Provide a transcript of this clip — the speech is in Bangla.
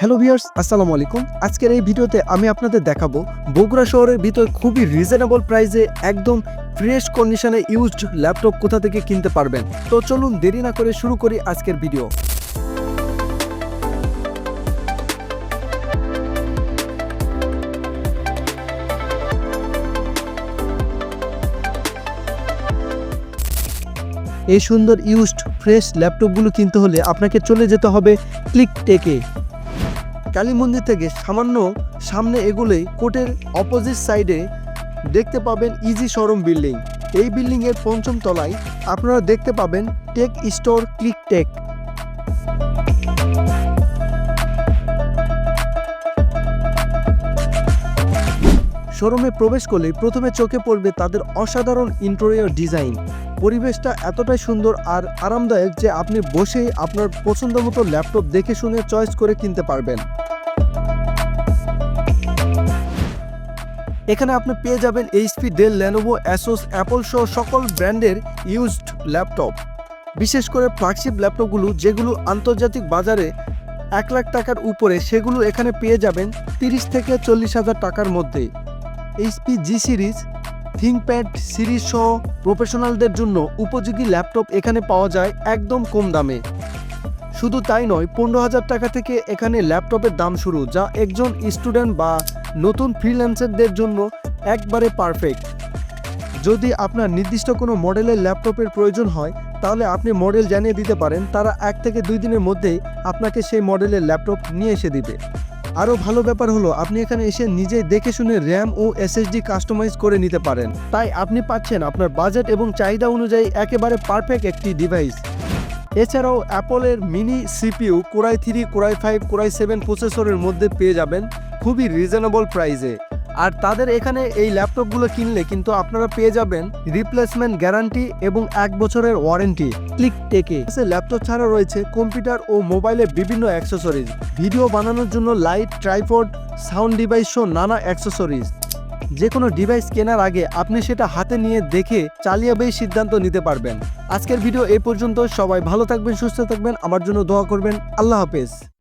হ্যালো ভিউয়ার্স, আসসালামু আলাইকুম। আজকের এই ভিডিওতে আমি আপনাদের দেখাবো বগুড়া শহরের ভিতরে খুবই রিজনেবল প্রাইসে একদম ফ্রেশ কন্ডিশনে ইউজড ল্যাপটপ কোথা থেকে কিনতে পারবেন। তো চলুন দেরি না করে শুরু করি আজকের ভিডিও। এই সুন্দর ইউজড ফ্রেশ ল্যাপটপগুলো কিনতে হলে আপনাকে চলে যেতে হবে ক্লিকটেকে। কালী মন্দির থেকে সামান্য সামনে এগুলোই কোর্টের অপোজিট সাইডে দেখতে পাবেন ইজি শোরুম বিল্ডিং। এই বিল্ডিংয়ের পঞ্চম তলায় আপনারা দেখতে পাবেন টেক স্টোর ক্লিকটেক। শোরুমে প্রবেশ করলে প্রথমে চোখে পড়বে তাদের অসাধারণ ইন্টেরিয়র ডিজাইন। পরিবেশটা এতটাই সুন্দর আর আরামদায়ক যে আপনি বসেই আপনার পছন্দ মতো ল্যাপটপ দেখে শুনে চয়েস করে কিনতে পারবেন। এখানে আপনি পেয়ে যাবেন HP, Dell, Lenovo, Asus, Apple সহ সকল ব্র্যান্ডের ইউজড ল্যাপটপ। বিশেষ করে ফ্ল্যাগশিপ ল্যাপটপগুলো যেগুলো আন্তর্জাতিক বাজারে 1 লাখ টাকার উপরে, সেগুলো এখানে পেয়ে যাবেন 30 থেকে 40,000 টাকার মধ্যে। এইচপি জি সিরিজ, থিংকপ্যাড সিরিজ সহ প্রফেশনালদের জন্য উপযোগী ল্যাপটপ এখানে পাওয়া যায় একদম কম দামে। শুধু তাই নয়, 15,000 টাকা থেকে এখানে ল্যাপটপের দাম শুরু, যা একজন স্টুডেন্ট বা নতুন ফ্রিল্যান্সারদের জন্য একবারে পারফেক্ট। যদি আপনার নির্দিষ্ট কোনো মডেলের ল্যাপটপের প্রয়োজন হয় তাহলে আপনি মডেল জানিয়ে দিতে পারেন, তারা 1 থেকে 2 দিনের মধ্যেই আপনাকে সেই মডেলের ল্যাপটপ নিয়ে এসে দিবে। আরও ভালো ব্যাপার হলো আপনি এখানে এসে নিজেই দেখে শুনে র্যাম ও এসএসডি কাস্টমাইজ করে নিতে পারেন। তাই আপনি পাচ্ছেন আপনার বাজেট এবং চাহিদা অনুযায়ী একেবারে পারফেক্ট একটি ডিভাইস। এছাড়াও অ্যাপলের mini CPU core i 3, core i 5, core i 7 প্রসেসরের মধ্যে পেয়ে যাবেন খুবই রিজনেবল প্রাইসে। আর তাদের এখানে এই ল্যাপটপগুলো কিনলে কিন্তু আপনারা পেয়ে যাবেন রিপ্লেসমেন্ট গ্যারান্টি এবং 1 বছরের ওয়ারেন্টি। ক্লিকটেকে ল্যাপটপ ছাড়া রয়েছে কম্পিউটার ও মোবাইলের বিভিন্ন অ্যাক্সেসরিজ, ভিডিও বানানোর জন্য লাইট, ট্রাইপড, সাউন্ড ডিভাইস সহ নানা অ্যাক্সেসরিজ। যে কোনো ডিভাইস কেনার আগে আপনি সেটা হাতে নিয়ে দেখে চালিয়ে সিদ্ধান্ত নিতে পারবেন। আজকের ভিডিও এই পর্যন্ত। সবাই ভালো থাকবেন, সুস্থ থাকবেন, আমার জন্য দোয়া করবেন। আল্লাহ হাফেজ।